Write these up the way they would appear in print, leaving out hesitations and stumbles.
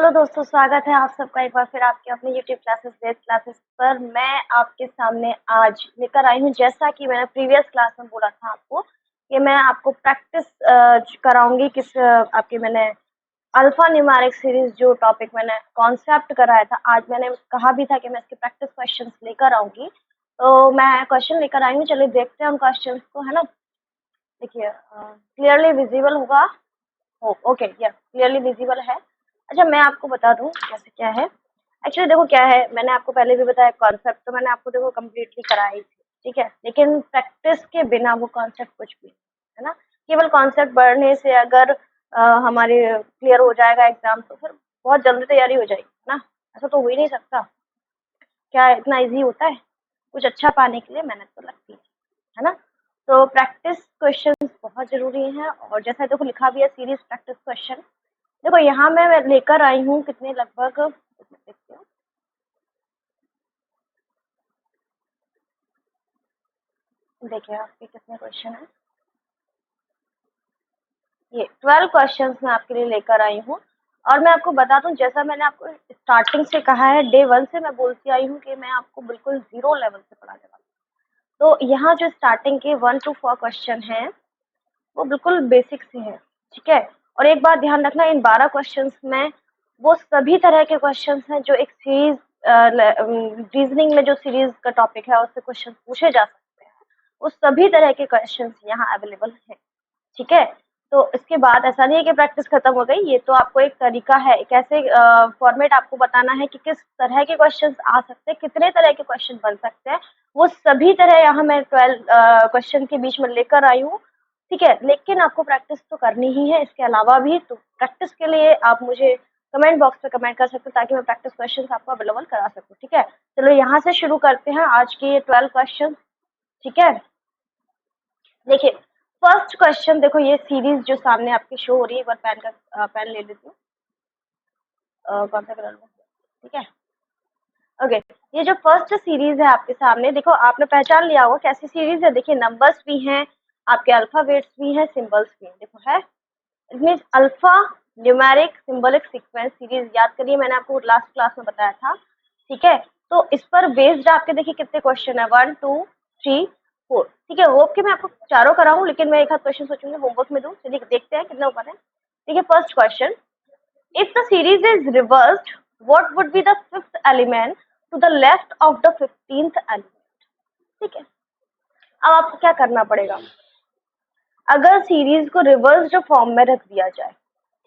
Hello दोस्तों, स्वागत है आप सबका एक बार फिर आपके अपने YouTube क्लासेस बेस क्लासेस पर। मैं आपके सामने आज लेकर आई हूँ, जैसा कि मैंने प्रीवियस क्लास में बोला था आपको कि मैं आपको प्रैक्टिस कराऊंगी किस आपकी मैंने अल्फा न्यूमेरिक सीरीज जो टॉपिक मैंने कॉन्सेप्ट कराया था। आज मैंने कहा भी था कि मैं इसके प्रैक्टिस क्वेश्चंस लेकर आऊंगी, तो मैं क्वेश्चन लेकर आई हूँ। चलिए देखते हैं उन क्वेश्चंस को, है ना। देखिए क्लियरली विजिबल होगा। ओके, यस क्लियरली विजिबल है। अच्छा, मैं आपको बता दूं कैसे क्या है। एक्चुअली देखो क्या है, मैंने आपको पहले भी बताया कॉन्सेप्ट, तो मैंने आपको देखो कम्प्लीटली कराई थी, ठीक है। लेकिन प्रैक्टिस के बिना वो कॉन्सेप्ट कुछ भी नहीं, है ना। केवल कॉन्सेप्ट पढ़ने से अगर हमारे क्लियर हो जाएगा एग्जाम, तो फिर बहुत जल्दी तैयारी हो जाएगी ना। ऐसा तो हो ही नहीं सकता। क्या इतना ईजी होता है? कुछ अच्छा पाने के लिए मेहनत तो लगती है ना। तो प्रैक्टिस क्वेश्चंस बहुत जरूरी हैं, और जैसा देखो लिखा भी है सीरीज प्रैक्टिस क्वेश्चन। देखो यहाँ मैं लेकर आई हूँ कितने, लगभग देखते हो, देखिए आपके कितने क्वेश्चन है। ये 12 क्वेश्चंस मैं आपके लिए लेकर आई हूँ। और मैं आपको बता दूं, जैसा मैंने आपको स्टार्टिंग से कहा है, डे 1 से मैं बोलती आई हूँ कि मैं आपको बिल्कुल 0 लेवल से पढ़ाने वाली हूँ। तो यहाँ जो स्टार्टिंग के 1 to 4 क्वेश्चन है वो बिल्कुल बेसिक से है, ठीक है। और एक बात ध्यान रखना, इन 12 क्वेश्चंस में वो सभी तरह के क्वेश्चंस हैं जो एक सीरीज रीजनिंग में जो सीरीज का टॉपिक है उससे क्वेश्चन पूछे जा सकते हैं। उस सभी तरह के क्वेश्चंस यहाँ अवेलेबल हैं, ठीक है। तो इसके बाद ऐसा नहीं है कि प्रैक्टिस खत्म हो गई। ये तो आपको एक तरीका है कैसे फॉर्मेट आपको बताना है कि किस तरह के क्वेश्चंस आ सकते हैं, कितने तरह के क्वेश्चन बन सकते हैं। वो सभी तरह यहाँ मैं 12 क्वेश्चन के बीच में लेकर आई हूँ, ठीक है। लेकिन आपको प्रैक्टिस तो करनी ही है इसके अलावा भी। तो प्रैक्टिस के लिए आप मुझे कमेंट बॉक्स में कमेंट कर सकते हो, ताकि मैं प्रैक्टिस क्वेश्चन आपको अवेलेबल करा सकूँ, ठीक है। चलो यहाँ से शुरू करते हैं आज के ये 12 क्वेश्चन, ठीक है। देखिए फर्स्ट क्वेश्चन, देखो ये सीरीज जो सामने आपकी शो हो रही है, एक बार पेन का पेन ले लेती हूँ। कौन सा कलर में, ठीक है। ओके, ये जो फर्स्ट सीरीज है आपके सामने, देखो आपने पहचान लिया होगा कैसी सीरीज है। देखिए नंबर्स भी हैं, आपके अल्फाबेट्स भी हैं, सिंबल्स भी हैं, देखो है। It means alpha numeric symbolic sequence series. याद करिए, मैंने आपको लास्ट क्लास में बताया था, ठीक है। तो इस पर बेस्ड आपके देखिए कितने क्वेश्चन है, 1 2 3 4, ठीक है। होप कि मैं आपको चारों कराऊं, लेकिन मैं एक हाथ क्वेश्चन सोचूंगी होमवर्क में दूं। चलिए देखते हैं कितना ऊपर है। देखिए first question, if the series is reversed, what would be the fifth element to the left of the 15th element, ठीक है। अब आपको क्या करना पड़ेगा, अगर सीरीज को रिवर्स्ड फॉर्म में रख दिया जाए,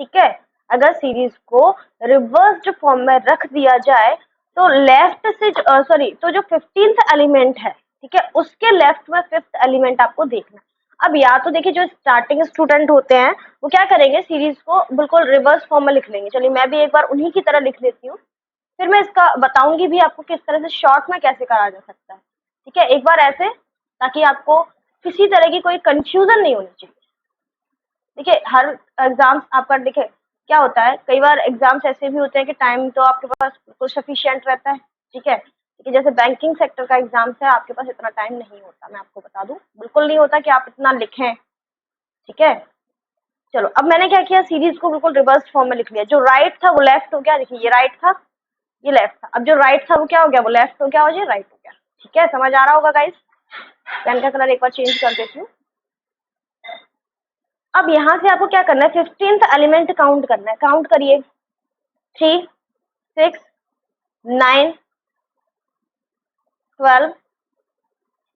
ठीक है। अगर सीरीज को रिवर्स्ड फॉर्म में रख दिया जाए, तो लेफ्ट से सॉरी, तो जो 15th एलिमेंट है, ठीक है, उसके लेफ्ट में 5th एलिमेंट आपको देखना। अब या तो देखिए जो स्टार्टिंग स्टूडेंट होते हैं वो क्या करेंगे, सीरीज को बिल्कुल रिवर्स फॉर्म में लिख लेंगे। चलिए मैं भी एक बार उन्हीं की तरह लिख लेती हूँ, फिर मैं इसका बताऊंगी भी आपको किस तरह से शॉर्ट में कैसे करा जा सकता है, ठीक है। एक बार ऐसे, ताकि आपको किसी तरह की कोई कंफ्यूजन नहीं होनी चाहिए। देखिए हर एग्जाम्स आपका, देखिए क्या होता है, कई बार एग्जाम्स ऐसे भी होते हैं कि टाइम तो आपके पास बिल्कुल सफिशिएंट रहता है, ठीक है। कि जैसे बैंकिंग सेक्टर का एग्जाम्स है, आपके पास इतना टाइम नहीं होता, मैं आपको बता दूं, बिल्कुल नहीं होता कि आप इतना लिखें, ठीक है। चलो अब मैंने क्या किया, सीरीज को बिल्कुल रिवर्स फॉर्म में लिख लिया। जो राइट था वो लेफ्ट हो गया, देखिए ये राइट था, ये लेफ्ट था। अब जो राइट था वो क्या हो गया, वो लेफ्ट हो गया, और ये राइट हो गया, ठीक है। समझ आ रहा होगा गाइस। पेन का कलर एक बार चेंज कर देती हूँ। अब यहाँ से आपको क्या करना है, 15th एलिमेंट काउंट करना है। काउंट करिए, 3 6 9 12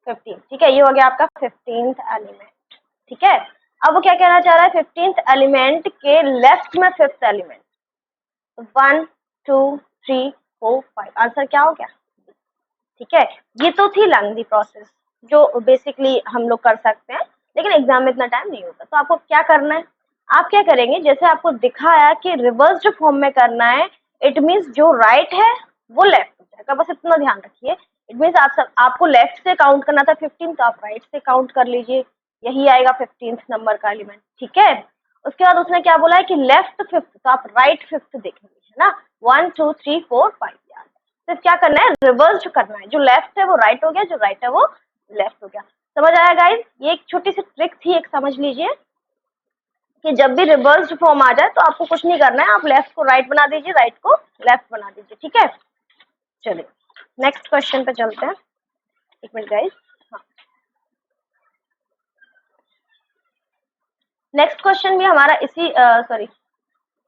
15, ठीक है। ये हो गया आपका 15th एलिमेंट, ठीक है। अब वो क्या कहना चाह रहा है, 15th एलिमेंट के लेफ्ट में 5th एलिमेंट। 1 2 3 4 5, आंसर क्या हो गया, ठीक है। ये तो थी लेंथी प्रोसेस जो बेसिकली हम लोग कर सकते हैं, लेकिन एग्जाम में इतना टाइम नहीं होता। तो आपको क्या करना है, आप क्या करेंगे, जैसे आपको दिखाया कि रिवर्स्ड फॉर्म में करना है, इट मीन्स जो राइट है वो लेफ्ट हो जाएगा, बस इतना ध्यान रखिए। इट मीन्स आपको लेफ्ट से काउंट करना था 15, तो आप राइट से काउंट कर लीजिए, यही आएगा 15th नंबर का एलिमेंट, ठीक है। उसके बाद उसने क्या बोला है कि लेफ्ट 5th, तो आप राइट 5th देखेंगे, है ना। 1 2 3 4 5, सिर्फ क्या करना है, रिवर्स करना है। जो लेफ्ट है वो राइट हो गया, जो राइट है वो लेफ्ट हो गया। समझ आया गाइस, ये एक छोटी सी ट्रिक थी, एक समझ लीजिए, कि जब भी रिवर्स्ड फॉर्म आ जाए तो आपको कुछ नहीं करना है, आप लेफ्ट को राइट बना दीजिए, राइट को लेफ्ट बना दीजिए, ठीक है। चलिए नेक्स्ट क्वेश्चन पे चलते हैं, एक मिनट गाइस। हाँ, नेक्स्ट क्वेश्चन भी हमारा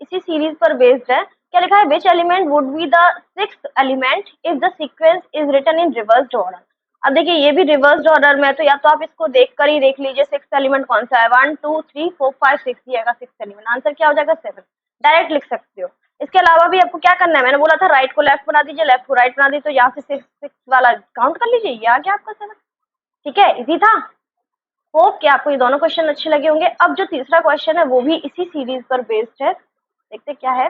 इसी सीरीज पर बेस्ड है। क्या लिखा है, which element would be the sixth element if the sequence is written in reversed order. अब देखिए ये भी रिवर्स्ड ऑर्डर में है, तो या तो आप इसको देख कर ही देख लीजिए सिक्स्थ एलिमेंट कौन सा है, 1 2 3 4 5 6 ये आएगा सिक्स्थ एलिमेंट, आंसर क्या हो जाएगा 7, डायरेक्ट लिख सकते हो। इसके अलावा भी आपको क्या करना है, मैंने बोला था राइट को लेफ्ट बना दीजिए, लेफ्ट को राइट बना दीजिए, तो यहाँ से सिक्स वाला काउंट कर लीजिए, ये आ गया आपका 7, ठीक है, इजी था। होप कि आपको ये दोनों क्वेश्चन अच्छे लगे होंगे। अब जो तीसरा क्वेश्चन है वो भी इसी सीरीज पर बेस्ड है, देखते क्या है।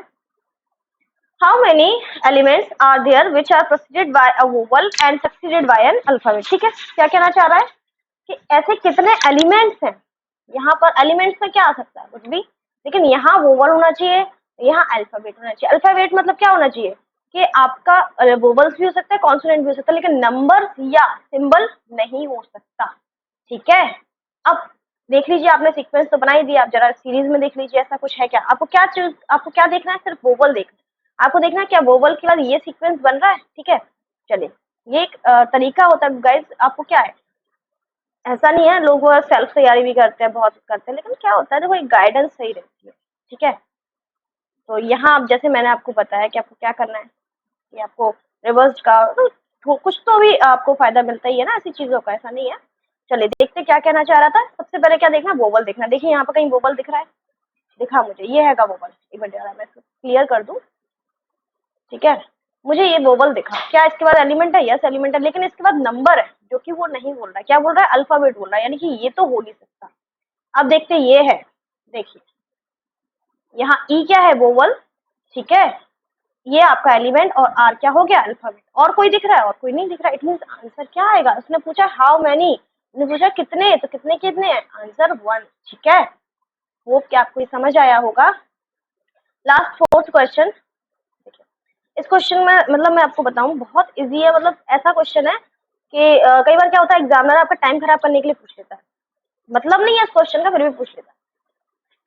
How many elements are there which are proceeded by a vowel and succeeded by an alphabet, ठीक है। क्या कहना चाह रहा है कि ऐसे कितने एलिमेंट्स हैं, यहाँ पर एलिमेंट्स में क्या आ सकता है कुछ भी, लेकिन यहाँ वोवल होना चाहिए, यहाँ अल्फाबेट होना चाहिए। अल्फाबेट मतलब क्या होना चाहिए कि आपका वोवल्स भी हो सकता है, कॉन्सोनेंट भी हो सकता है, लेकिन नंबर्स या सिंबल नहीं हो सकता, ठीक है। अब देख लीजिए, आपने सीक्वेंस तो बनाई दी, आप जरा सीरीज में देख लीजिए ऐसा कुछ है क्या, आपको क्या देखना है, सिर्फ वोवल देखना है, आपको देखना है क्या वोवल के बाद ये सीक्वेंस बन रहा है, ठीक है। चलिए ये एक तरीका होता है गाइस, आपको क्या है, ऐसा नहीं है, लोग सेल्फ तैयारी भी करते हैं, बहुत करते हैं, लेकिन क्या होता है देखो एक गाइडेंस सही रहती है, ठीक है। तो यहाँ अब जैसे मैंने आपको बताया कि आपको क्या करना है, कि आपको रिवर्स का कुछ तो भी आपको फायदा मिलता ही है ना ऐसी चीजों का, ऐसा नहीं है। चलिए देखते क्या कहना चाह रहा था। सबसे पहले क्या देखना, वोवल देखना। देखिए यहाँ पर कहीं वोवल दिख रहा है, दिखा मुझे, ये हैगा वोवल, एक मिनट मैं इसको क्लियर कर दूं, ठीक है। मुझे ये वोवल दिखा, क्या इसके बाद एलिमेंट है, यस एलिमेंट है, लेकिन इसके बाद नंबर है जो कि वो नहीं बोल रहा है, क्या बोल रहा है, अल्फाबेट बोल रहा है, यानी कि ये तो हो नहीं सकता। अब देखते ये है, देखिए यहाँ ई क्या है, वोवल, ठीक है, ये आपका एलिमेंट, और आर क्या हो गया, अल्फाबेट। और कोई दिख रहा है, और कोई नहीं दिख रहा, इट मींस आंसर क्या आएगा। उसने पूछा हाउ मेनी, उसने पूछा कितने, तो कितने कितने हैं, आंसर 1, ठीक है। होप कि आपको ये समझ आया होगा। लास्ट फोर्थ क्वेश्चन, देखिए इस क्वेश्चन में मतलब मैं आपको बताऊं बहुत इजी है, मतलब ऐसा क्वेश्चन है कि कई बार क्या होता है एग्जामिनर आपका टाइम खराब करने के लिए पूछ लेता है, मतलब नहीं है इस क्वेश्चन का, फिर भी पूछ लेता है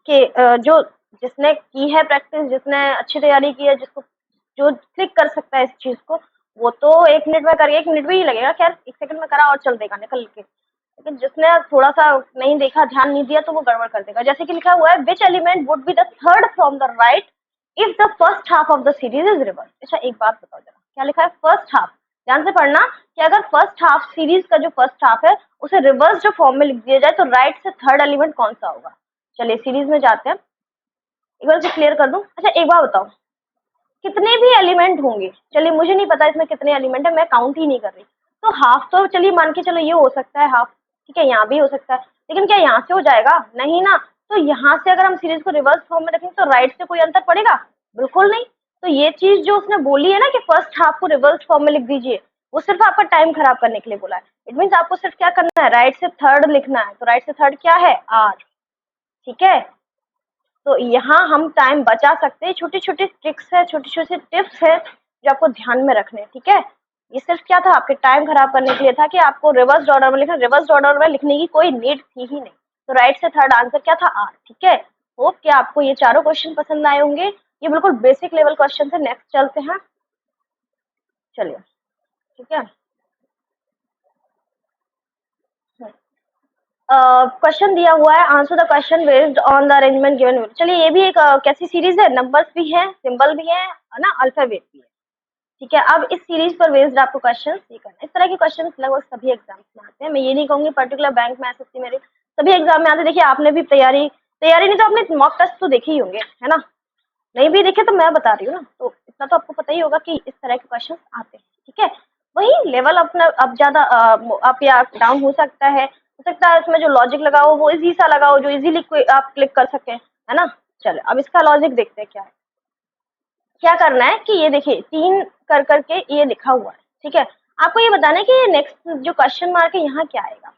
कि जो जिसने की है प्रैक्टिस, जिसने अच्छी तैयारी की है, जिसको जो क्लिक कर सकता है इस चीज को, वो तो 1 मिनट में करिए, 1 मिनट भी ही लगेगा, खैर 1 सेकंड में करा और चल देगा निकल के, लेकिन जिसने थोड़ा सा नहीं देखा, ध्यान नहीं दिया, तो वो गड़बड़ कर देगा। जैसे कि लिखा हुआ है which element would be the third from the right if the first half of the series is reverse. अच्छा एक बात बताओ जरा, क्या लिखा है, फर्स्ट हाफ, ध्यान से पढ़ना, कि अगर फर्स्ट हाफ सीरीज का जो फर्स्ट हाफ है उसे रिवर्स फॉर्म में लिख दिया जाए तो राइट से थर्ड एलिमेंट कौन सा होगा। चलिए सीरीज में जाते हैं, एक बार से क्लियर कर दूं। अच्छा एक बार बताओ, कितने भी एलिमेंट होंगे, चलिए मुझे नहीं पता इसमें कितने एलिमेंट है, मैं काउंट ही नहीं कर रही, तो हाफ तो चलिए मान के चलो ये हो सकता है हाफ, ठीक है, यहाँ भी हो सकता है, लेकिन क्या यहाँ से हो जाएगा, नहीं ना। तो यहाँ से अगर हम सीरीज को रिवर्स फॉर्म में रखेंगे तो राइट से कोई अंतर पड़ेगा, बिल्कुल नहीं। तो ये चीज जो उसने बोली है ना कि फर्स्ट हाफ को रिवर्स फॉर्म में लिख दीजिए, वो सिर्फ आपका टाइम खराब करने के लिए बोला है। इट मीन्स आपको सिर्फ क्या करना है, राइट से थर्ड लिखना है, तो राइट से थर्ड क्या है, आर, ठीक है। तो यहाँ हम टाइम बचा सकते हैं, छोटी छोटी ट्रिक्स है, छोटी छोटी टिप्स है जो आपको ध्यान में रखने हैं, ठीक है। ये सिर्फ क्या था, आपके टाइम खराब करने के लिए था कि आपको रिवर्स ऑर्डर में लिखना, रिवर्स ऑर्डर में लिखने की कोई नीड थी ही नहीं। तो राइट से थर्ड आंसर क्या था, आर, ठीक है। होप कि आपको ये चारों क्वेश्चन पसंद आए होंगे, ये बिल्कुल बेसिक लेवल क्वेश्चन है। नेक्स्ट चलते हैं, चलिए ठीक है। क्वेश्चन दिया हुआ है, answer the question based on the arrangement given. चलिए ये भी एक कैसी सीरीज है, नंबर्स भी हैं, सिंबल भी है ना, अल्फाबेट भी है, ठीक है। अब इस सीरीज पर बेस्ड आपको क्वेश्चन ये करना है। इस तरह के क्वेश्चन लगभग सभी एग्जाम्स में आते हैं, मैं ये नहीं कहूंगी पर्टिकुलर बैंक में एसएससी मेरे सभी एग्जाम में आते हैं। देखिए आपने भी तैयारी नहीं तो आपने मॉक टेस्ट तो देखे ही होंगे, है ना, नहीं भी देखे तो मैं बता रही हूँ ना, तो इतना तो आपको पता ही होगा कि इस तरह के क्वेश्चन आते हैं, ठीक है। वही लेवल अपना अब ज्यादा अप या डाउन हो सकता है उसमें जो लॉजिक लगाओ वो इजी सा लगाओ जो इजीली आप क्लिक कर सके, है ना। चलो अब इसका लॉजिक देखते हैं क्या है। क्या करना है कि ये देखिए 3 कर करके ये लिखा हुआ है, ठीक है। आपको ये बताना है कि नेक्स्ट जो क्वेश्चन मार्क है यहाँ क्या आएगा।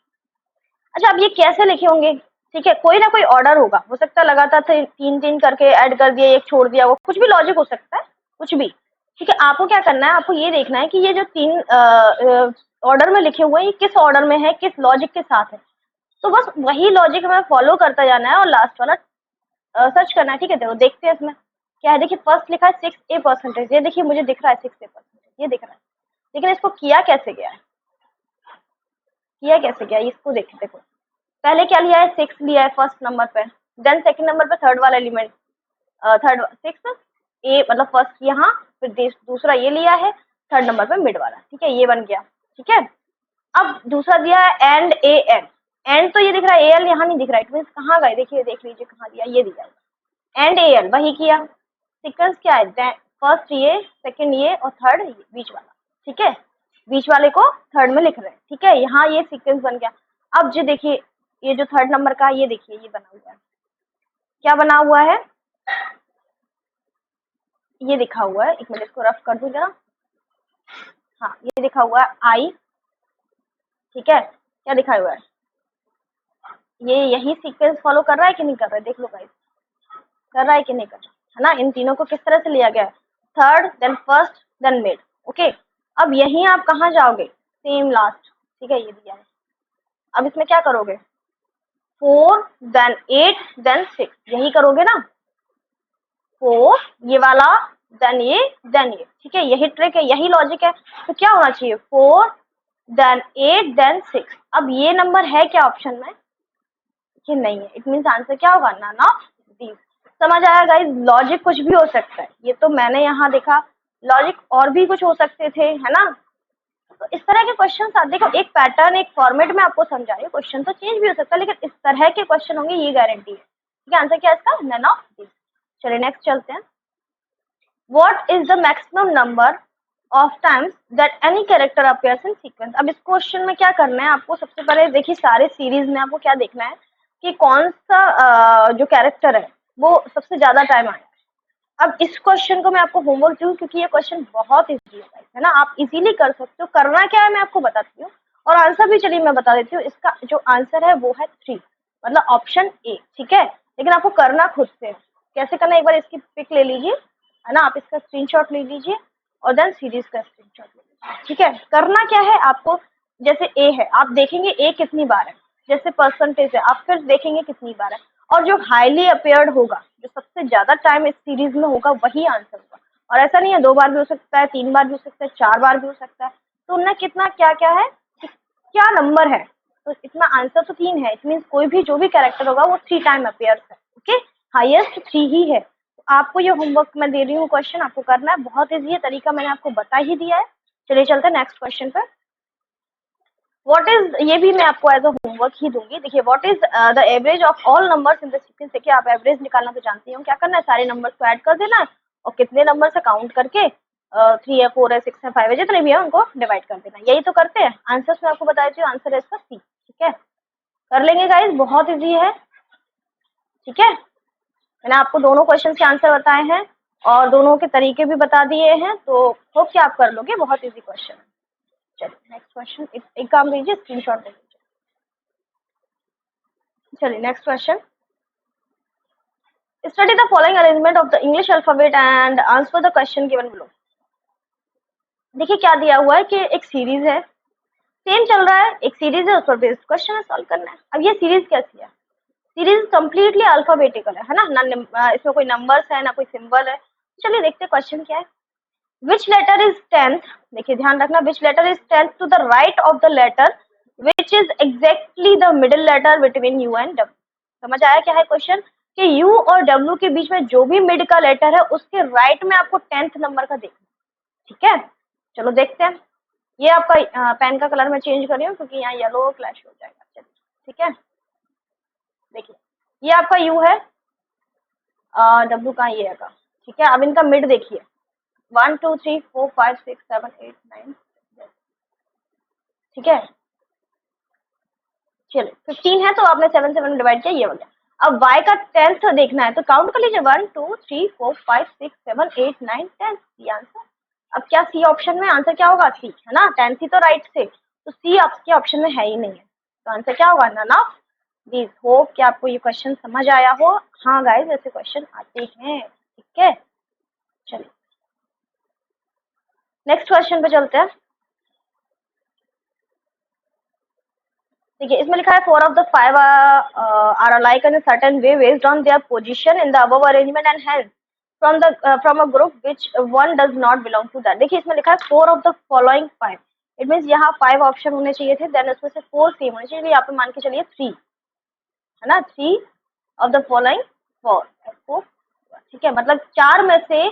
अच्छा अब ये कैसे लिखे होंगे, ठीक है, कोई ना कोई ऑर्डर होगा, हो सकता है लगातार 3 करके ऐड कर दिया, एक छोड़ दिया, वो कुछ भी लॉजिक हो सकता है, कुछ भी, ठीक है। आपको क्या करना है, आपको ये देखना है कि ये जो 3 ऑर्डर में लिखे हुए हैं ये किस ऑर्डर में है, किस लॉजिक के साथ है, तो बस वही लॉजिक हमें फॉलो करता जाना है और लास्ट वाला सर्च करना है, ठीक है। देखो देखते हैं इसमें क्या है। देखिए फर्स्ट लिखा है 6A%, ये देखिए मुझे दिख रहा है 6A%, ये दिख रहा है, लेकिन इसको किया कैसे गया है, किया कैसे गया है इसको देखिए। देखो पहले क्या लिया है, 6 लिया है फर्स्ट नंबर पे, देन सेकंड नंबर पे थर्ड वाला एलिमेंट, थर्ड 6 ए मतलब फर्स्ट यहाँ, फिर दूसरा ये लिया है, थर्ड नंबर पे मिड वाला, ठीक है, ये बन गया, ठीक है। अब दूसरा दिया है एंड ए एन, एंड तो ये दिख रहा है, ए एल यहाँ नहीं दिख रहा है, इट मीन्स कहाँ गए, देखिए देख लीजिए कहाँ दिया, ये दिया है एंड ए एल, वही किया। सीक्वेंस क्या है, फर्स्ट ये, सेकंड ये और थर्ड ये बीच वाला, ठीक है, बीच वाले को थर्ड में लिख रहे हैं, ठीक है। यहाँ ये सीक्वेंस बन गया। अब जो देखिए ये जो थर्ड नंबर का ये देखिए ये बना हुआ है, क्या बना हुआ है, ये लिखा हुआ है, एक मिनट इसको रफ कर दूं जरा, हाँ ये लिखा हुआ है आई, ठीक है, क्या लिखा हुआ है, ये यही सीक्वेंस फॉलो कर रहा है कि नहीं कर रहा है, देख लो गाइस, कर रहा है कि नहीं कर रहा है ना। इन तीनों को किस तरह से लिया गया है, third then first then mid, okay. अब यहीं आप कहाँ जाओगे, सेम लास्ट, ठीक है, ये दिया है। अब इसमें क्या करोगे, 4 देन 8 देन 6, यही करोगे ना, 4 ये वाला देन ये, ठीक है, यही ट्रिक है, यही लॉजिक है। तो क्या होना चाहिए, 4 देन 8 देन 6। अब ये नंबर है क्या ऑप्शन में, कि नहीं है, इट मीन्स आंसर क्या होगा, नन ऑफ दीज। समझ आया गाइस, लॉजिक कुछ भी हो सकता है, ये तो मैंने यहाँ देखा, लॉजिक और भी कुछ हो सकते थे, है ना। तो इस तरह के क्वेश्चन आते, देखो एक पैटर्न एक फॉर्मेट में आपको समझा रही हूँ, क्वेश्चन तो चेंज भी हो सकता है, लेकिन इस तरह के क्वेश्चन होंगे ये गारंटी है, ठीक है। आंसर क्या है इसका, नन ऑफ दीज। चलिए नेक्स्ट चलते हैं। What is the maximum number of times that any character appears in sequence. अब इस क्वेश्चन में क्या करना है आपको, सबसे पहले देखिए सारे सीरीज में आपको क्या देखना है कि कौन सा जो कैरेक्टर है वो सबसे ज्यादा टाइम आए। अब इस क्वेश्चन को मैं आपको होमवर्क दूं क्योंकि ये क्वेश्चन बहुत इजी है ना, आप इजीली कर सकते हो। करना क्या है मैं आपको बताती हूँ, और आंसर भी चलिए मैं बता देती हूँ। इसका जो आंसर है वो है 3, मतलब ऑप्शन ए, ठीक है। लेकिन आपको करना खुद से है, कैसे करना एक बार इसकी पिक ले लीजिए, है ना, आप इसका स्क्रीनशॉट ले लीजिए और देन सीरीज का स्क्रीनशॉट ले लीजिए, ठीक है। करना क्या है आपको, जैसे ए है आप देखेंगे ए कितनी बार है, जैसे परसेंटेज है आप फिर देखेंगे कितनी बार है, और जो हाईली अपेयर्ड होगा, जो सबसे ज्यादा टाइम इस सीरीज में होगा वही आंसर होगा। और ऐसा नहीं है 2 बार भी हो सकता है, 3 बार भी हो सकता है, 4 बार भी हो सकता है। तो उनने कितना क्या क्या है, क्या नंबर है, तो इतना आंसर तो 3 है, इट मीन्स कोई भी जो भी कैरेक्टर होगा वो 3 टाइम अपेयर्स है, ओके, हाईएस्ट 3 ही है। तो आपको ये होमवर्क मैं दे रही हूँ, क्वेश्चन आपको करना है, बहुत इजी है, तरीका मैंने आपको बता ही दिया है। चलिए चलते हैं नेक्स्ट क्वेश्चन पर। व्हाट इज, ये भी मैं आपको एज अ होमवर्क ही दूंगी। देखिए what is the average of all numbers in the sequence. देखिए आप एवरेज निकालना तो जानती हो, क्या करना है, सारे नंबर्स को ऐड कर देना है और कितने नंबर से काउंट करके 3 है 4 है 6 है 5 है जितने भी है उनको डिवाइड कर देना, यही तो करते हैं। आंसर मैं आपको बता देती हूँ, आंसर है इसका सी, ठीक है। कर लेंगे गाइज, बहुत ईजी है, ठीक है। मैंने आपको दोनों क्वेश्चन के आंसर बताए हैं और दोनों के तरीके भी बता दिए हैं, तो होप कि आप कर लोगे, बहुत ईजी क्वेश्चन है। चलिए नेक्स्ट क्वेश्चन, एक काम कीजिए स्क्रीनशॉट ले लीजिए। चलिए next question, study the following arrangement of the English alphabet and answer the question given below. देखिए क्या दिया हुआ है कि एक सीरीज है, सेम चल रहा है, एक सीरीज है, उस पर बेस्ड क्वेश्चन है, सॉल्व करना है। अब ये सीरीज कैसी है, सीरीज कंप्लीटली अल्फाबेटिकल है ना, इसमें कोई नंबर्स है ना कोई सिंबल है। चलिए देखते हैं क्वेश्चन क्या है। विच लेटर इज 10th, देखिए ध्यान रखना, which letter is 10th to the right of the letter which is exactly the middle letter between U and W. समझ आया क्या है क्वेश्चन, कि यू और डब्ल्यू के बीच में जो भी मिड का लेटर है उसके राइट में आपको 10th नंबर का देखना, ठीक है। चलो देखते हैं। ये आपका पेन का कलर मैं चेंज कर रही हूँ क्योंकि यहाँ येलो क्लैश हो जाएगा, चलिए ठीक है। देखिए ये आपका यू है, डब्ल्यू का ये है, ठीक है। अब इनका मिड देखिए, 1 2 3 4 5 6 7 8 9, ठीक है। चलिए 15 है तो आपने 7 7 डिवाइड किया, ये हो गया। अब y का 10th देखना है तो काउंट कर लीजिए, 1 2 3 4 5 6 7 8 9 10, ये आंसर। अब क्या सी ऑप्शन में आंसर क्या होगा, सी है ना, 10 ही तो राइट से, तो सी आपके ऑप्शन में है ही नहीं है, तो आंसर क्या होगा, नन ऑफ दीज। होप कि आपको ये क्वेश्चन समझ आया हो। हाँ गाइस ऐसे क्वेश्चन आते हैं, ठीक है। चलिए नेक्स्ट क्वेश्चन पे चलते हैं। देखिए इसमें लिखा है 4 of the 5 are alike in a certain way based on their position in the above arrangement and hence from a group which one does not belong to that. देखिए इसमें लिखा है 4 of the following 5. It means यहाँ 5 option होने चाहिए थे, then उसमें से 4 सेम होने चाहिए, यहाँ पे मान के चलिए 3 है ना, 3 ऑफ द फॉलोइंग 4, ठीक है, मतलब 4 में से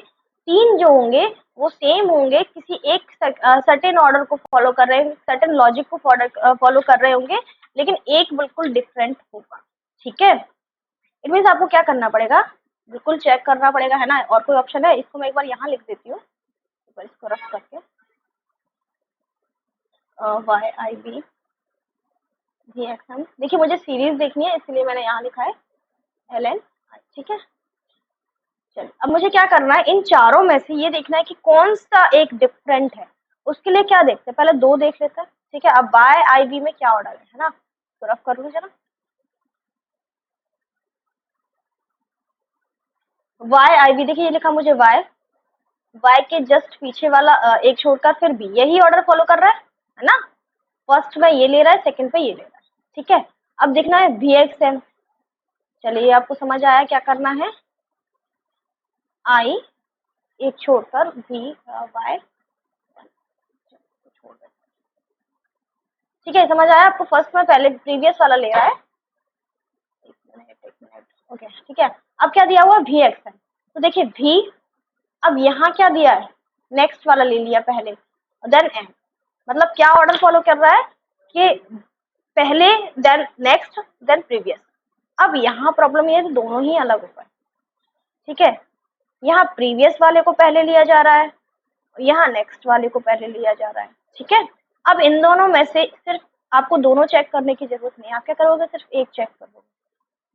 3 जो होंगे वो सेम होंगे, किसी एक सर्टेन ऑर्डर को फॉलो कर रहे हैं, सर्टेन लॉजिक को फॉलो कर रहे होंगे, लेकिन एक बिल्कुल डिफरेंट होगा, ठीक है। इट मीन्स आपको क्या करना पड़ेगा, बिल्कुल चेक करना पड़ेगा, है ना। और कोई ऑप्शन है, इसको मैं एक बार यहाँ लिख देती हूँ, इसको रफ करके YIB GXM। देखिए मुझे सीरीज देखनी है इसलिए मैंने यहाँ लिखा है LN, ठीक है। चलिए अब मुझे क्या करना है, इन चारों में से ये देखना है कि कौन सा एक डिफरेंट है। उसके लिए क्या देखते हैं, पहले 2 देख लेते हैं, ठीक है। अब YIB में क्या ऑर्डर है ना, तो रफ कर लूँ जरा। YIB देखिए ये लिखा मुझे Y के जस्ट पीछे वाला एक छोड़कर फिर B, यही ऑर्डर फॉलो कर रहा है ना। फर्स्ट में ये ले रहा है, सेकंड पे ये ले रहा है, ठीक है। अब देखना है VXM। चलिए आपको समझ आया क्या करना है, I एक छोड़कर V Y, ठीक है, समझ आया आपको। फर्स्ट में पहले प्रीवियस वाला ले रहा है, एक मिनट, ओके, ठीक है। अब क्या दिया हुआ VXM, तो देखिए V, अब यहाँ क्या दिया है, नेक्स्ट वाला ले लिया पहले, देन M, मतलब क्या ऑर्डर फॉलो कर रहा है कि पहले देन नेक्स्ट देन प्रीवियस। अब यहाँ प्रॉब्लम ये है कि दोनों ही अलग होगा, ठीक है। यहाँ प्रीवियस वाले को पहले लिया जा रहा है, यहाँ नेक्स्ट वाले को पहले लिया जा रहा है, ठीक है। अब इन दोनों में से सिर्फ आपको दोनों चेक करने की जरूरत नहीं है, आप क्या करोगे, सिर्फ एक चेक करोगे,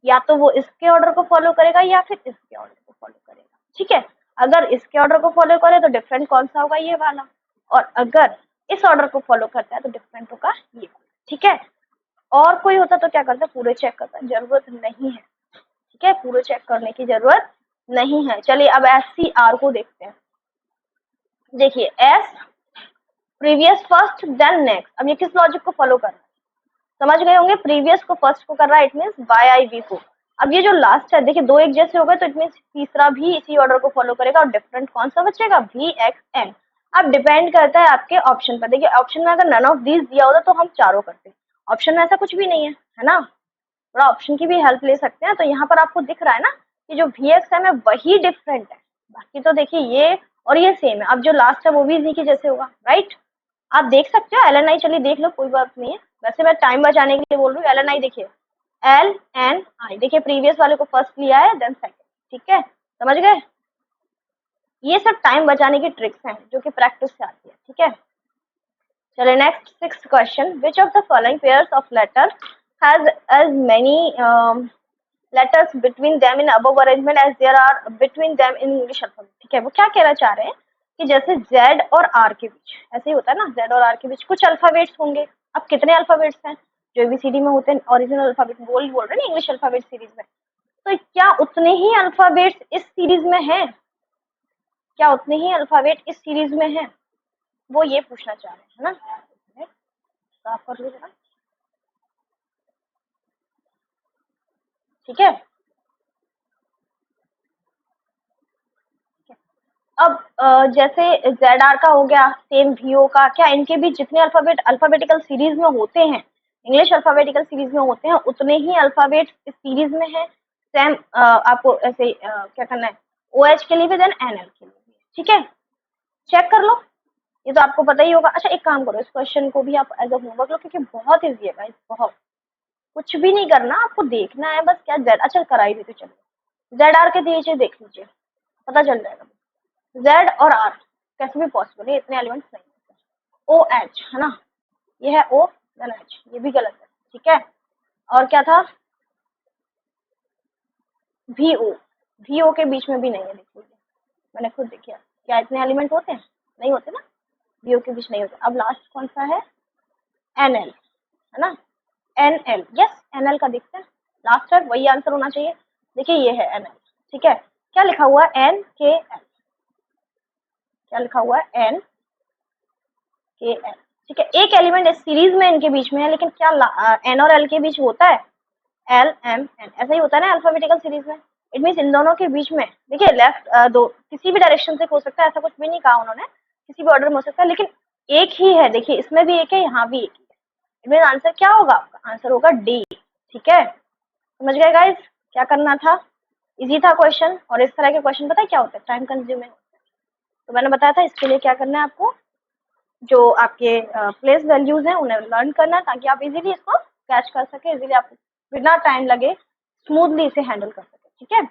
या तो वो इसके ऑर्डर को फॉलो करेगा या फिर इसके ऑर्डर को फॉलो करेगा, ठीक है। अगर इसके ऑर्डर को फॉलो करे तो डिफरेंट कौन सा होगा, ये वाला, और अगर इस ऑर्डर को फॉलो करता है तो डिफरेंट होगा ये, ठीक है। और कोई होता तो क्या करता, पूरे चेक करता, जरूरत नहीं है, ठीक है, पूरे चेक करने की जरूरत नहीं है। चलिए अब SCR को देखते हैं। देखिए S previous first then next, अब ये किस लॉजिक को फॉलो कर रहा है, समझ गए होंगे, प्रीवियस को फर्स्ट को कर रहा है, इट मीन्स YIB को। अब ये जो लास्ट है, देखिए 2 एक जैसे हो गए तो इट मीन्स तीसरा भी इसी ऑर्डर को फॉलो करेगा, और डिफरेंट कौन सा बचेगा, VXM। अब डिपेंड करता है आपके ऑप्शन पर, देखिए ऑप्शन में अगर नन ऑफ दीज दिया होता तो हम चारों करते, ऑप्शन में ऐसा कुछ भी नहीं है ना, थोड़ा ऑप्शन की भी हेल्प ले सकते हैं। तो यहाँ पर आपको दिख रहा है ना कि जो VXM है वही डिफरेंट है, बाकी तो देखिए ये और ये सेम है। अब जो लास्ट है वो भी इसी के जैसे होगा, राइट। आप देख सकते हो LNI, चलिए देख लो, कोई बात नहीं है, वैसे मैं टाइम बचाने के लिए बोल रही हूँ। LNI देखिए LNI, देखिए प्रीवियस वाले को फर्स्ट लिया है देन सेकंड, ठीक है, समझ गए। ये सब टाइम बचाने की ट्रिक्स हैं जो कि प्रैक्टिस से आती है, ठीक है। चलिए next 6th question, which of the following pairs of letter has as many letters between them in above arrangement as there are between them in English alphabet, ठीक है। वो क्या कहना चाह रहे हैं कि जैसे Z और R के बीच ऐसे ही होता है ना, Z और R के बीच कुछ अल्फाबेट्स होंगे। अब कितने अल्फाबेट्स हैं जो ABCD में होते हैं, ओरिजिनल अल्फाबेट बोल रहे हैं ना, इंग्लिश अल्फाबेट सीरीज में, तो क्या उतने ही अल्फाबेट्स इस सीरीज में हैं, क्या उतने ही अल्फाबेट इस सीरीज में हैं, वो ये पूछना चाह रहे हैं, है ना। साफ कर लो जरा, ठीक है। अब जैसे ZR का हो गया, सेम VO का, क्या इनके भी जितने अल्फाबेट अल्फाबेटिकल सीरीज में होते हैं, इंग्लिश अल्फाबेटिकल सीरीज में होते हैं, उतने ही अल्फाबेट इस सीरीज में है। सेम आपको ऐसे क्या करना है, OH के लिए भी देन NL के लिए भी, ठीक है। चेक कर लो, ये तो आपको पता ही होगा। अच्छा एक काम करो, इस क्वेश्चन को भी आप एज अ होमवर्क लो, क्योंकि बहुत ईजी है गाइस, बहुत, कुछ भी नहीं करना, आपको देखना है बस क्या Z, अच्छा कराई देते चलो, ZR के दीजिए, देख लीजिए, पता चल जाएगा। Z और R कैसे भी पॉसिबल है, इतने एलिमेंट्स नहीं होते। OH है ना, ये है O देन H, ये भी गलत है, ठीक है। और क्या था, VO के बीच में भी नहीं है, देख लीजिए, मैंने खुद देखा, क्या इतने एलिमेंट होते हैं, नहीं होते ना, VO के बीच नहीं होते। अब लास्ट कौन सा है, NL है ना, NL, यस NL का देखते हैं, लास्ट है वही आंसर होना चाहिए। देखिए ये है NL, ठीक है। क्या लिखा हुआ है, NKL, क्या लिखा हुआ है, NKL, ठीक है, एक एलिमेंट इस सीरीज में इनके बीच में है, लेकिन क्या एन और एल के बीच होता है? एल एम एन, ऐसा ही होता है ना अल्फाबेटिकल सीरीज में। इट मीन इन दोनों के बीच में, देखिए लेफ्ट दो किसी भी डायरेक्शन से हो सकता है, ऐसा कुछ भी नहीं कहा उन्होंने, किसी भी ऑर्डर में हो सकता है, लेकिन एक ही है। देखिए इसमें भी एक है, यहाँ भी एक ही है। इट मीन आंसर क्या होगा आपका? आंसर होगा डी। ठीक है, समझ गए गाइस क्या करना था? इजी था क्वेश्चन, और इस तरह के क्वेश्चन पता है क्या होता है? Time consuming. तो मैंने बताया था इसके लिए क्या करना है आपको, जो आपके प्लेस वैल्यूज हैं उन्हें लर्न करना है, ताकि आप इजीली इसको कैच कर सके, इजीली आप बिना टाइम लगे स्मूथली इसे हैंडल कर सके। ठीक है,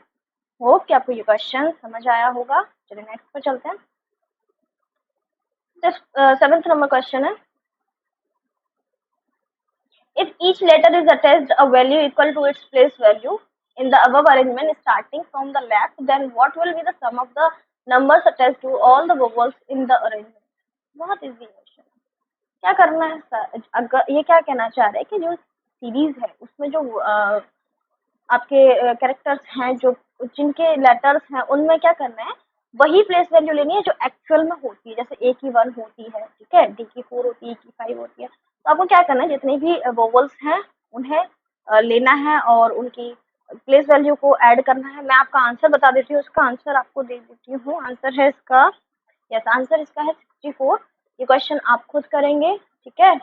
होप कि आपको ये क्वेश्चन समझ आया होगा। चलिए नेक्स्ट पर चलते हैं। 7th नंबर क्वेश्चन है, if each letter is attached a value equal to its place value in the above arrangement starting from the left, then what will be the sum of the numbers attached to all the vowels in the arrangement? बहुत easy question. क्या करना है sir? अगर ये क्या कहना चाह रहे हैं कि जो सीरीज है उसमें जो आपके कैरेक्टर्स हैं, जो जिनके लेटर्स हैं, उनमें क्या करना है, वही प्लेस वैल्यू लेनी है जो एक्चुअल में होती है। जैसे ए की 1 होती है, ठीक है, डी की 4 होती है, ई की 5 होती है। तो आपको क्या करना है, जितनी भी वोवल्स हैं उन्हें लेना है और उनकी प्लेस वैल्यू को ऐड करना है। मैं आपका आंसर बता देती हूँ, उसका आंसर आपको दे देती हूँ। आंसर है इसका, यस आंसर इसका है 64। ये क्वेश्चन आप खुद करेंगे। ठीक है,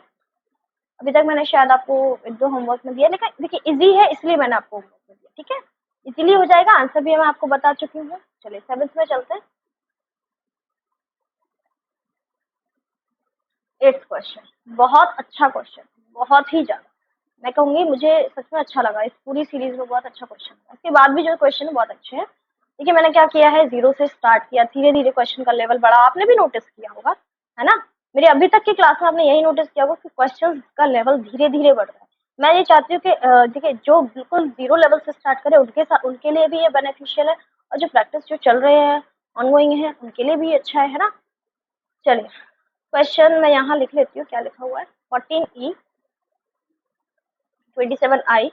अभी तक मैंने शायद आपको एक दो होमवर्क में दिया, लेकिन देखिए इजी है इसलिए मैंने आपको होमवर्क में दिया। ठीक है, इजीली हो जाएगा, आंसर भी मैं आपको बता चुकी हूँ। चलिए 7th में चलते हैं। 8th क्वेश्चन, बहुत अच्छा क्वेश्चन, बहुत ही ज्यादा, मैं कहूंगी मुझे सच में अच्छा लगा, इस पूरी सीरीज में बहुत अच्छा क्वेश्चन है। इसके बाद भी जो क्वेश्चन है बहुत अच्छे हैं। देखिए मैंने क्या किया है, जीरो से स्टार्ट किया, धीरे धीरे क्वेश्चन का लेवल बढ़ा, आपने भी नोटिस किया होगा, है ना? मेरे अभी तक की क्लास में आपने यही नोटिस किया होगा कि क्वेश्चन का लेवल धीरे धीरे बढ़ रहा है। मैं ये चाहती हूँ कि देखिए जो बिल्कुल जीरो लेवल से स्टार्ट करे उनके साथ, उनके लिए भी ये बेनिफिशियल है, और जो प्रैक्टिस जो चल रहे हैं ऑनगोइंग है उनके लिए भी अच्छा है ना? चलिए क्वेश्चन मैं यहाँ लिख लेती हूँ, क्या लिखा हुआ है, 14E 27I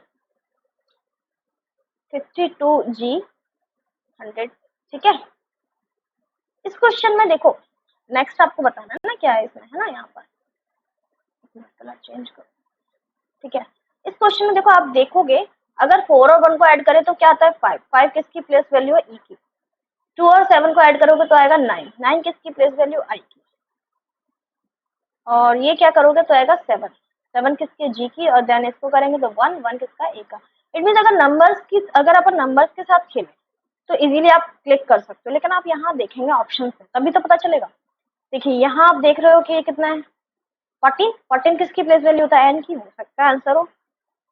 52G 100। ठीक है, इस क्वेश्चन में देखो, नेक्स्ट आपको बताना है ना क्या है इसमें, है ना? यहाँ पर कलर चेंज करो। ठीक है, इस क्वेश्चन में देखो, आप देखोगे अगर 4 और 1 को ऐड करें तो क्या आता है? 5। 5 किसकी प्लेस वैल्यू है? ई की। 2 और 7 को ऐड करोगे तो आएगा 9। 9 किसकी प्लेस वैल्यू? आई की। और ये क्या करोगे तो आएगा 7। 7 किसकी? जी की। और देन इसको करेंगे तो 1। 1 किसका? ए का। इट मीन अगर अपन नंबर्स के साथ खेलें तो इजीली आप क्लिक कर सकते हो, लेकिन आप यहाँ देखेंगे ऑप्शन में तभी तो पता चलेगा। देखिए यहाँ आप देख रहे हो कि ये कितना है? 14। 14 किसकी प्लेस वैल्यू होता है? एन की। हो सकता है आंसर हो।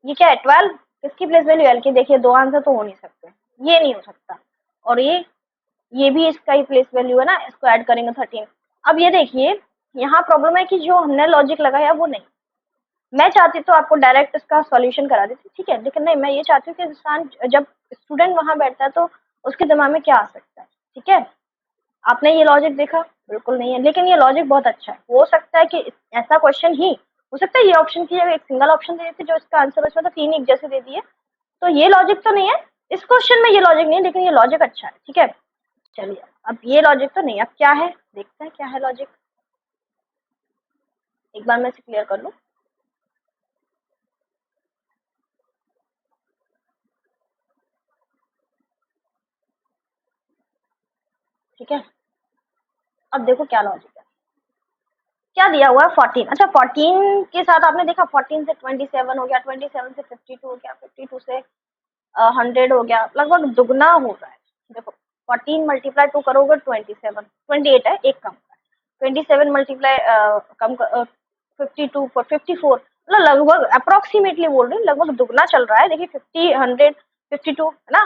ये क्या है? 12 किसकी प्लेस वैल्यू? एल की। देखिए दो आंसर तो हो नहीं सकते, ये नहीं हो सकता। और ये भी इसका ही प्लेस वैल्यू है ना, इसको ऐड करेंगे 13। अब ये देखिए यहाँ प्रॉब्लम है कि जो हमने लॉजिक लगाया वो नहीं। मैं चाहती तो आपको डायरेक्ट इसका सॉल्यूशन करा देती, ठीक है, लेकिन नहीं, मैं ये चाहती हूँ कि इंसान जब स्टूडेंट वहां बैठता है तो उसके दिमाग में क्या आ सकता है। ठीक है, आपने ये लॉजिक देखा? बिल्कुल नहीं है, लेकिन ये लॉजिक बहुत अच्छा है। हो सकता है कि ऐसा क्वेश्चन ही हो सकता है ये ऑप्शन की जगह एक सिंगल ऑप्शन दे देते जो इसका आंसर उसमें तो 3 एक जैसे दे दिए, तो ये लॉजिक तो नहीं है इस क्वेश्चन में, ये लॉजिक नहीं है, लेकिन ये लॉजिक अच्छा है। ठीक है, चलिए अब ये लॉजिक तो नहीं, अब क्या है देखते हैं क्या है लॉजिक, एक बार मैं इसे क्लियर कर लूं। ठीक है, अब देखो क्या लॉजिक है, क्या दिया हुआ है 14। अच्छा 14 के साथ आपने देखा 14 से 27 हो गया, 27 से 52 हो गया, 52 से 100 हो गया, लगभग दुगना हो रहा है। देखो 14 मल्टीप्लाई 2 करोगे 27, 28 है, एक कम है। 27 मल्टीप्लाई कम 52 पर 54, मतलब लगभग अप्रोक्सीमेटली बोल रही हूँ, लगभग दुगना चल रहा है। देखिए 50, 100, 52 है ना?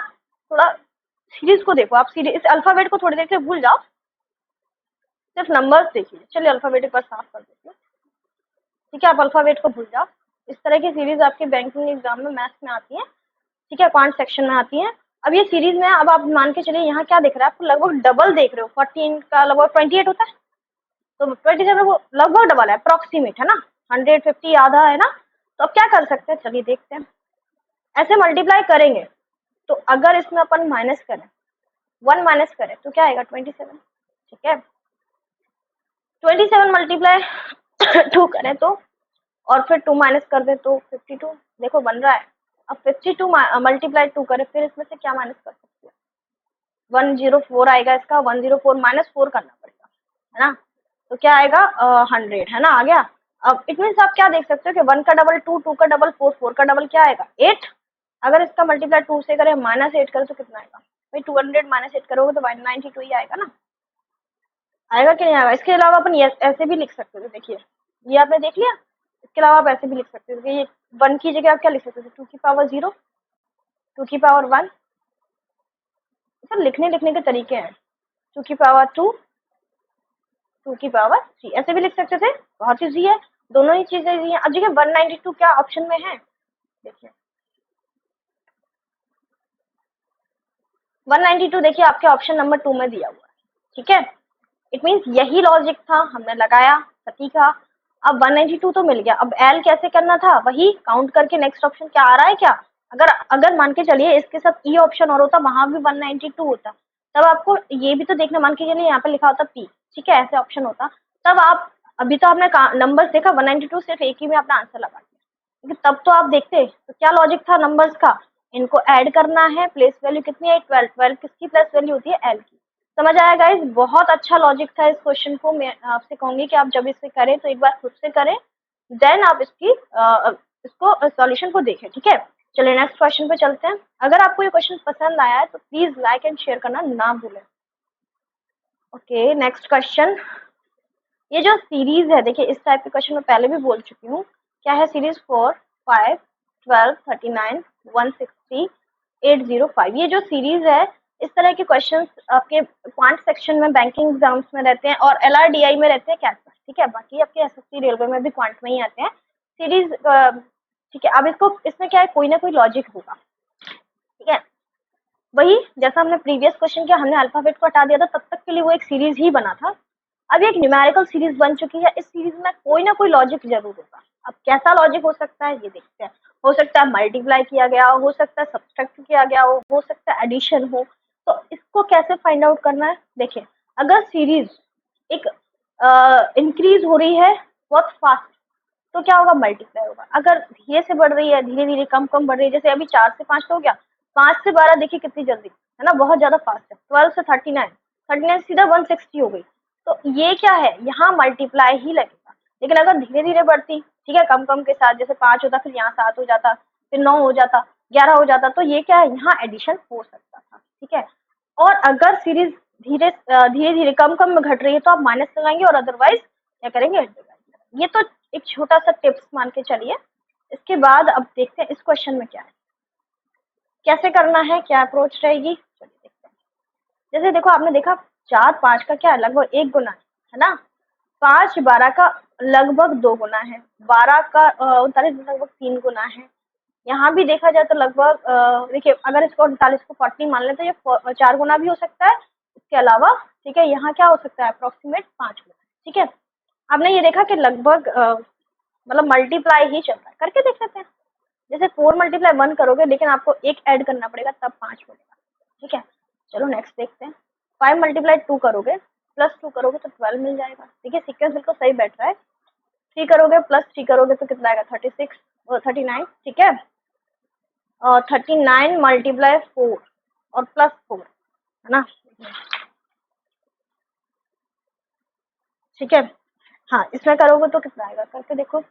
थोड़ा सीरीज को देखो आप, सीरीज इस अल्फाबेट को थोड़ी देर के भूल जाओ, सिर्फ नंबर्स देखिए। चलिए अल्फाबेट पर साफ कर देती हूँ। ठीक है, आप अल्फाबेट को भूल जाओ। इस तरह की सीरीज आपके बैंकिंग एग्जाम में, मैथ्स में आती है, ठीक है, क्वांट सेक्शन में आती है। अब ये सीरीज में, अब आप मान के चलिए यहाँ क्या दिख रहा है आपको, लगभग डबल देख रहे हो। 14 का लगभग 28 होता है, तो 27 वो लगभग डबल है, अप्रोक्सीमेट है ना, 150 आधा है ना। तो अब क्या कर सकते हैं, चलिए देखते हैं। ऐसे मल्टीप्लाई करेंगे तो अगर इसमें अपन माइनस करें, 1 माइनस करें तो क्या आएगा? 27। ठीक है, 27 मल्टीप्लाई टू करें तो, और फिर 2 माइनस कर दे तो 52 देखो बन रहा है। अब 52 मल्टीप्लाई 2 करें, फिर इसमें से क्या माइनस कर सकते हैं? 104 आएगा इसका, 104 माइनस 4 करना पड़ेगा, है ना? तो क्या आएगा? 100, है ना? आ गया। अब इट मीन्स आप क्या देख सकते हो कि 1 का डबल 2, 2 का डबल 4, 4 का डबल क्या आएगा? 8। अगर इसका मल्टीप्लाई 2 से करें, माइनस 8 करें तो कितना आएगा भाई? 200 माइनस 8 करोगे तो 192 ही आएगा ना? आएगा कि नहीं आएगा? इसके अलावा अपन ये ऐसे भी लिख सकते थे, देखिए ये आपने देख लिया। इसके अलावा आप ऐसे भी लिख सकते थे कि ये 1 की जगह आप क्या लिख सकते थे? 2 की पावर 0, 2 की पावर 1। सर लिखने के तरीके हैं। 2 की पावर 2, 2 की पावर 3, ऐसे भी लिख सकते थे। बहुत ईजी है, दोनों ही चीजें ईजी है। अब देखिए 192 क्या ऑप्शन में है? देखिए 192 देखिए आपके ऑप्शन नंबर 2 में दिया हुआ है, ठीक है? इट मीन्स यही लॉजिक था, हमने लगाया, सटीक था। अब 192 तो मिल गया, अब एल कैसे करना था? वही काउंट करके नेक्स्ट ऑप्शन क्या आ रहा है क्या? अगर अगर मान के चलिए इसके साथ ई ऑप्शन और होता, वहां भी 192 होता, तब आपको ये भी तो देखना, मान के चलिए यहाँ पे लिखा होता पी, ठीक है, ऐसे ऑप्शन होता, तब आप अभी तो आपने नंबर्स देखा 192 सिर्फ एक ही में अपना आंसर लगा दिया, क्योंकि तब तो आप देखते तो क्या लॉजिक था नंबर्स का? इनको ऐड करना है, प्लेस वैल्यू कितनी है? 12, 12 किसकी प्लेस वैल्यू होती है? एल की। समझ आया गाइस? बहुत अच्छा लॉजिक था इस क्वेश्चन को। मैं आपसे कहूंगी कि आप जब इसे करें तो एक बार खुद से करें, देन आप इसको सॉल्यूशन को देखें, ठीक है? चलिए नेक्स्ट क्वेश्चन पे चलते हैं। अगर आपको ये क्वेश्चन पसंद आया है तो प्लीज लाइक एंड शेयर करना ना भूलें। Okay next question. ये जो सीरीज है, देखिए इस टाइप के क्वेश्चन मैं पहले भी बोल चुकी हूँ। क्या है? सीरीज 4, 5, 12, 39, 160, 805। ये जो सीरीज है, इस तरह के क्वेश्चंस आपके क्वांट सेक्शन में बैंकिंग एग्जाम्स में रहते हैं और एलआरडीआई में रहते हैं कैट में, ठीक है? बाकी आपके एसएससी रेलवे में भी क्वांट में ही आते हैं सीरीज, ठीक है? अब इसको, इसमें क्या है, कोई ना कोई लॉजिक होगा, ठीक है? वही जैसा हमने प्रीवियस क्वेश्चन किया, हमने अल्फाबेट को हटा दिया था, तब तक के लिए वो एक सीरीज ही बना था। अब एक न्यूमेरिकल सीरीज बन चुकी है, इस सीरीज में कोई ना कोई लॉजिक जरूर होगा। अब कैसा लॉजिक हो सकता है ये देखते हैं। हो सकता है मल्टीप्लाई किया गया हो सकता है सब्सट्रैक्ट किया गया हो सकता है एडिशन हो। तो इसको कैसे फाइंड आउट करना है? देखिए अगर सीरीज एक इंक्रीज हो रही है बहुत फास्ट, तो क्या होगा? मल्टीप्लाई होगा। अगर धीरे से बढ़ रही है, धीरे धीरे कम कम बढ़ रही है, जैसे अभी 4 से 5 तो हो गया, 5 से 12 देखिए कितनी जल्दी, है ना? बहुत ज्यादा फास्ट है। 12 से 39, 39 सीधा 160 हो गई। तो ये क्या है? यहाँ मल्टीप्लाई ही लगेगा। लेकिन अगर धीरे धीरे बढ़ती, ठीक है, कम कम के साथ, जैसे 5 होता, फिर यहाँ 7 हो जाता, फिर 9 हो जाता, 11 हो जाता, तो ये क्या है? यहाँ एडिशन हो सकता था, ठीक है? और अगर सीरीज धीरे धीरे कम कम में घट रही है तो आप माइनस लगाएंगे, और अदरवाइज क्या करेंगे? ये तो एक छोटा सा टिप्स मान के चलिए। इसके बाद अब देखते हैं इस क्वेश्चन में क्या है, कैसे करना है, क्या अप्रोच रहेगी, चलिए देखते हैं। जैसे देखो आपने देखा 4 5 का क्या है? लगभग 1 गुना है ना? 5 12 का लगभग 2 गुना है, 12 का 39 लगभग 3 गुना है। यहाँ भी देखा जाए तो लगभग देखिए अगर इसको 39 को 40 मान लेते हैं, ये 4 गुना भी हो सकता है इसके अलावा, ठीक है? यहाँ क्या हो सकता है? अप्रोक्सीमेट 5 गुना, ठीक है? आपने ये देखा कि लगभग मतलब मल्टीप्लाई ही चल रहा है, करके देख लेते हैं। जैसे 4 मल्टीप्लाई 1 करोगे, लेकिन आपको एक ऐड करना पड़ेगा तब 5 बनेगा, ठीक है? चलो नेक्स्ट देखते हैं। 5 मल्टीप्लाई 2 करोगे, प्लस 2 करोगे तो 12 मिल जाएगा, ठीक है? सीक्वेंस बिल्कुल सही बैठ रहा है। 3 करोगे प्लस 3 करोगे तो कितना आएगा? 36 और 39, ठीक है? और 39 मल्टीप्लाई 4 और प्लस 4, है ना? ठीक है? हाँ, इसमें करोगे तो कितना आएगा? करके देखो।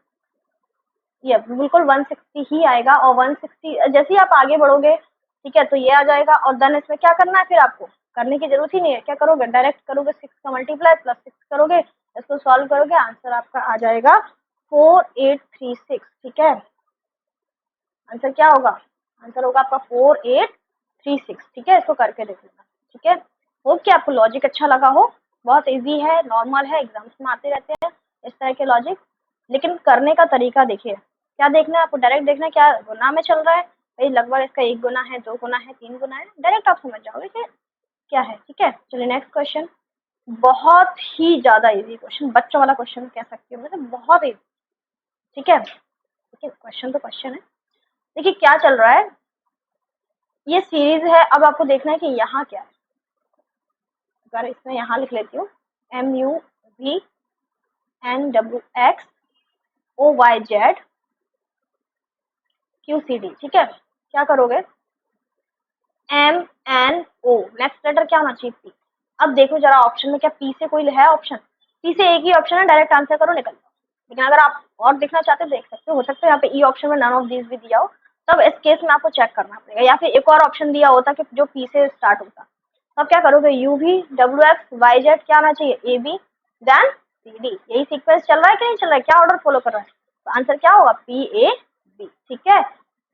ये बिल्कुल 160 ही आएगा, और 160 जैसे ही आप आगे बढ़ोगे, ठीक है, तो ये आ जाएगा। और देन इसमें क्या करना है? फिर आपको करने की जरूरत ही नहीं है। क्या करोगे? डायरेक्ट करोगे 6 का मल्टीप्लाई, प्लस 6 करोगे, इसको सॉल्व करोगे, आंसर आपका आ जाएगा 4836, ठीक है? आंसर क्या होगा? आंसर होगा आपका 4836, ठीक है? इसको करके देख लेना, ठीक है? होप कि आपको लॉजिक अच्छा लगा हो। बहुत इजी है, नॉर्मल है, एग्जाम्स में आते रहते हैं इस तरह के लॉजिक। लेकिन करने का तरीका देखिए, क्या देखना है आपको? डायरेक्ट देखना है क्या गुना में चल रहा है, भाई लगभग इसका 1 गुना है, 2 गुना है, 3 गुना है, डायरेक्ट आप समझ जाओगे कि क्या है, ठीक है? चलिए नेक्स्ट क्वेश्चन। बहुत ही ज्यादा इजी क्वेश्चन, बच्चों वाला क्वेश्चन कह सकती हूँ, मतलब बहुत इजी, ठीक है? देखिए क्वेश्चन तो क्वेश्चन है। देखिए क्या चल रहा है, ये सीरीज है। अब आपको देखना है कि यहाँ क्या है। अगर इसमें यहाँ लिख लेती हूँ MUV NWX OYZ QCD, ठीक है। क्या करोगे, MNO, नेक्स्ट लेटर क्या होना चाहिए, P। अब देखो जरा ऑप्शन में क्या P से कोई है ऑप्शन, P से एक ही ऑप्शन है, डायरेक्ट आंसर करो, निकल जाओ। लेकिन अगर आप और देखना चाहते हो देख सकते हो सकता है यहाँ पे ई ऑप्शन में नन ऑफ दीज भी दिया हो, तब इस केस में आपको चेक करना पड़ेगा, या फिर एक और ऑप्शन दिया होता कि जो P से स्टार्ट होता। तब क्या करोगे, UV WX YZ क्या आना चाहिए, AB देन CD। यही सीक्वेंस चल रहा है कि नहीं चल रहा है, क्या ऑर्डर फॉलो कर रहा है, तो आंसर क्या होगा, PAB, ठीक है।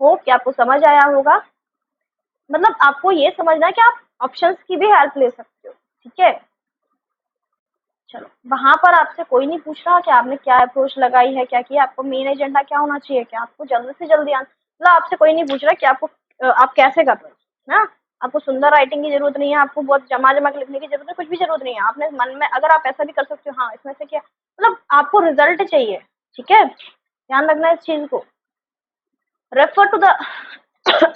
होप कि आपको समझ आया होगा, मतलब आपको ये समझना है कि आप ऑप्शंस की भी हेल्प ले सकते हो, ठीक है। चलो, वहां पर आपसे कोई नहीं पूछ रहा कि आपने क्या अप्रोच लगाई है, क्या किया, आपको मेन एजेंडा क्या होना चाहिए, कि आपको जल्दी से जल्दी मतलब आपसे कोई नहीं पूछ रहा कि आपको आप कैसे कर रहे हो ना। आपको सुंदर राइटिंग की जरूरत नहीं है, आपको बहुत जमा जमा के लिखने की जरूरत है, कुछ भी जरूरत नहीं है। आपने मन में अगर आप ऐसा भी कर सकते हो, हाँ इसमें से क्या, मतलब आपको रिजल्ट चाहिए, ठीक है, ध्यान रखना इस चीज को। Refer to the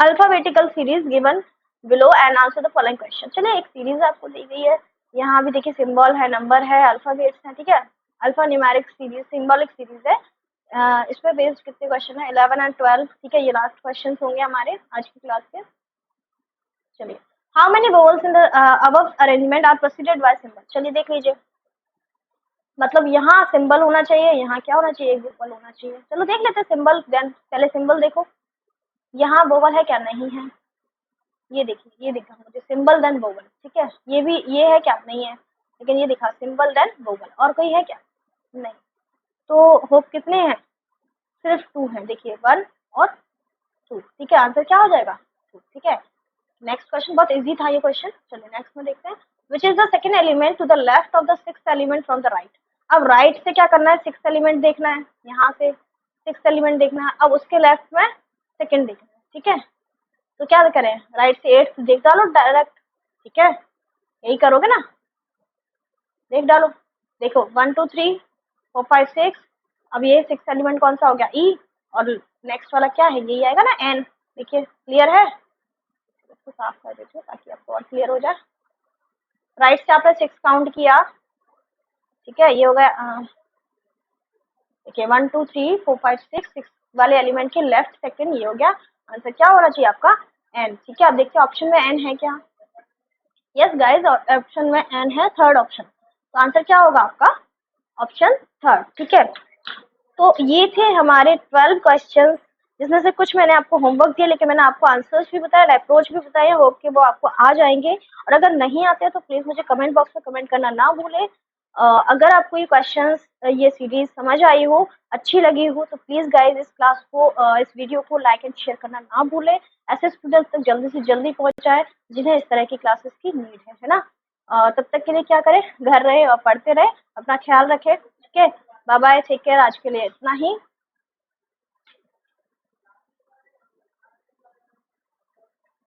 alphabetical series given below and answer the following question. चलिए, एक सीरीज आपको दी गई है, यहाँ भी देखिए सिंबल है, नंबर है, अल्फाबेट्स है, ठीक है। Alpha numeric series, symbolic series है। इस पे बेस्ड कितने क्वेश्चन है, 11 एंड 12, ठीक है। ये लास्ट क्वेश्चन होंगे हमारे आज की क्लास के। चलिए, how many vowels in the above arrangement are proceeded by symbol. चलिए देख लीजिए, मतलब यहाँ सिंबल होना चाहिए, यहाँ क्या होना चाहिए, वोवल होना चाहिए। चलो देख लेते हैं सिंबल, देन पहले सिंबल देखो, यहाँ वोवल है क्या, नहीं है। ये देखिए, ये दिखा मुझे सिंबल देन वोवल, ठीक है। ये भी, ये है क्या, नहीं है, लेकिन ये दिखा सिंबल देन वोवल। और कोई है क्या, नहीं। तो होप कितने हैं, सिर्फ 2 है, देखिए 1 और 2, ठीक है। आंसर क्या हो जाएगा, 2, ठीक है। नेक्स्ट क्वेश्चन बहुत इजी था ये क्वेश्चन। चलिए नेक्स्ट में देखते हैं, which is the second element to the left of the sixth element from the right. अब राइट से क्या करना है, सिक्स्थ एलिमेंट देखना है, यहाँ से सिक्स्थ एलिमेंट देखना है, अब उसके लेफ्ट में सेकंड देखना है, ठीक है। तो क्या करें, राइट से 8 देख डालो डायरेक्ट, ठीक है, यही करोगे ना, देख डालो। देखो 1 2 3 4 5 6, अब ये 6 एलिमेंट कौन सा हो गया, ई, और नेक्स्ट वाला क्या है, यही आएगा ना, एन। देखिए क्लियर है, इसको साफ कर देते हैं ताकि आपको और क्लियर हो जाए। राइट से आपने 6 काउंट किया, ठीक है, ये हो गया, देखिए 1 2 3 4 5 6 वाले एलिमेंट के लेफ्ट सेकंड, ये हो गया। आंसर क्या होना चाहिए आपका, एन, ठीक है। आप देखिए ऑप्शन में एन है क्या, यस गाइस, ऑप्शन में एन है, थर्ड ऑप्शन। तो आंसर क्या होगा आपका, ऑप्शन थर्ड, ठीक है। तो ये थे हमारे 12 क्वेश्चंस, जिसमें से कुछ मैंने आपको होमवर्क दिया, लेकिन मैंने आपको आंसर्स भी बताया, अप्रोच भी बताया, होप कि वो आपको आ जाएंगे। और अगर नहीं आते तो प्लीज मुझे कमेंट बॉक्स में कमेंट करना ना भूलें। अगर आपको ये क्वेश्चंस, ये सीरीज समझ आई हो, अच्छी लगी हो, तो प्लीज गाइज इस क्लास को, इस वीडियो को लाइक एंड शेयर करना ना भूलें। ऐसे स्टूडेंट्स तक जल्दी से जल्दी पहुंचाए जिन्हें इस तरह की क्लासेस की नीड है ना। तब तक के लिए क्या करें, घर रहे और पढ़ते रहे, अपना ख्याल रखें, ठीक है। बाय बाय, टेक केयर, आज के लिए इतना ही।